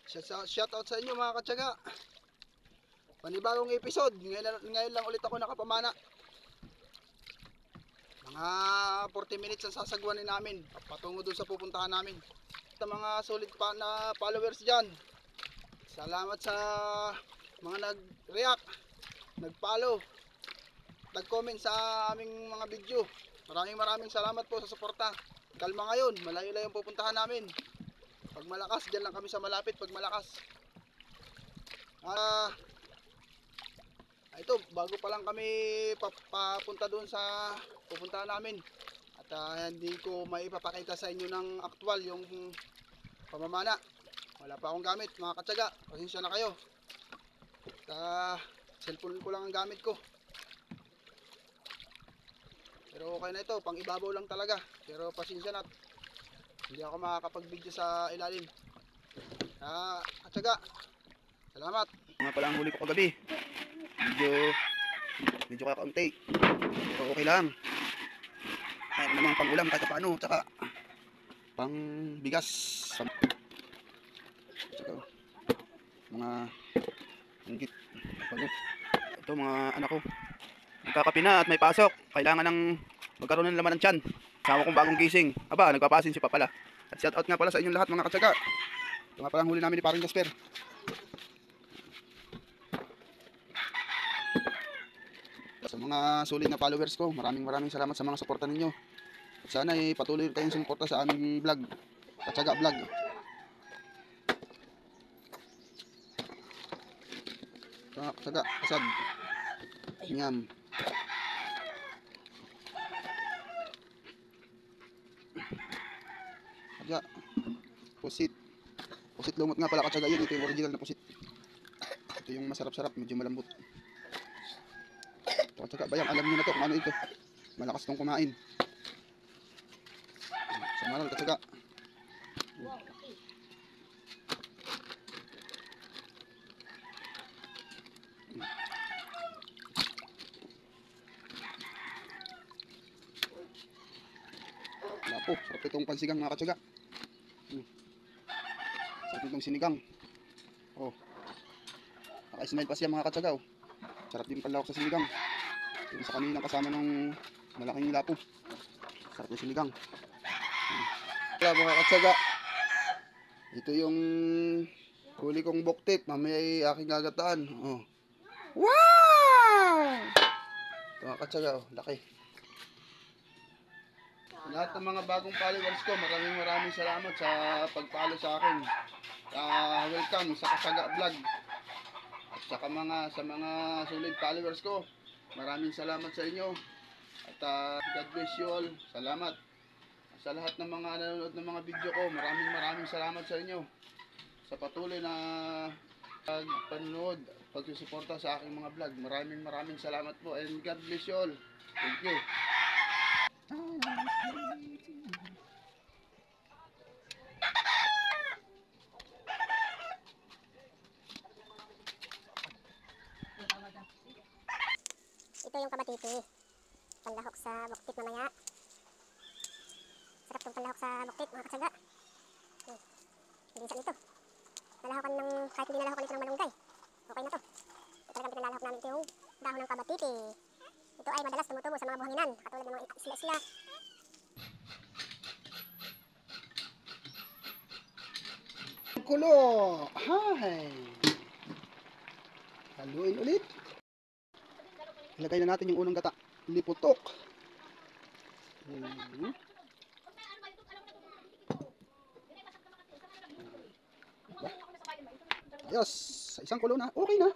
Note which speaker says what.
Speaker 1: Shoutout sa inyo mga katsaga. Panibagong episode. Ngayon lang ulit ako nakapamana. Mga 40 minutes ang sasagwanin namin patungo doon sa pupuntahan namin. Sa mga solid na followers dyan, salamat sa mga nag-react, nag-follow, nag-comment sa aming mga video. Maraming salamat po sa suporta. Kalma ngayon, malayo-layo ang pupuntahan namin. Pag malakas, dyan lang kami sa malapit pag malakas. Ito, bago pa lang kami papunta doon sa pupuntahan namin. At hindi ko maipapakita sa inyo ng aktual yung pamamana. Wala pa akong gamit mga katsaga. Pasensya na kayo. Cellphone ko lang ang gamit ko. Pero okay na ito, pang ibabaw lang talaga. Pero pasensya na. Hindi ako makakapag-video sa ilalim. Katsaga, salamat. Nga pala ang huli ko kagabi. Medyo kakaunti. Pero okay lang. Kaya naman pang ulam kahit paano. Tsaka pang bigas. Tsaka mga inggit. Ito mga anak ko. Nagkakape na at may pasok. Kailangan ng magkaroon ng laman ng tiyan. Kasama kong bagong gising. Aba, nagpapasin si Papa pala. At shout out nga pala sa inyong lahat mga katsaga. Ito nga pala ang huli namin ni Parang Jasper. Sa mga sulit na followers ko, maraming salamat sa mga suporta ninyo. At sana patuloy kayong sumuporta sa aming vlog, Katsaga Vlog. Katsaga, asad, nyam. Katsaga, pusit lumot nga pala katsaga yun. Ito yung original na pusit. Ito yung masarap-sarap, medyo malambot. Katsaga, bayang alam nyo na to kung ano ito. Malakas tong kumain. Sa maral katsaga. Wala po, sarap itong pansigang mga katsaga. Sarap itong sinigang. Oh, naka-smile pa siya mga katsaga. Oh. Sarap din pala ako sa sinigang. Yung sa kanina kasama ng malaking lapo. Sarap yung sinigang. Kaya mga katsaga, ito yung huli kong buktit. Mamaya ay aking gagataan. Oh. Wow! Ito mga katsaga, oh, laki. Lahat ng mga bagong followers ko, maraming salamat sa pag-follow sa akin. Welcome sa Katsaga Vlog. At sa mga solid followers ko, maraming salamat sa inyo. At God bless you all. Salamat. Sa lahat ng mga nanonood ng mga video ko, maraming salamat sa inyo. Sa patuloy na pagpanood, pagsusuporta sa aking mga vlog. Maraming salamat po. And God bless you all. Thank you.
Speaker 2: Ito yung kabatiti. Panlahok sa buktit mamaya. Sarap itong panlahok sa buktit mga katsaga. Bilisan ito. Nalahokan ng, kahit hindi nalahokan ito ng malunggay. Okay na to. Ito talagang pinalalahok namin ito yung dahon ng kabatiti. Ito ay madalas tumutubo sa mga buhanginan. Katulad ng mga isla-isla.
Speaker 1: Kulo! Hi! Haluin ulit. Ilagay na natin yung unang gata. Liputok. Ayos. Isang kulo na. Okay na.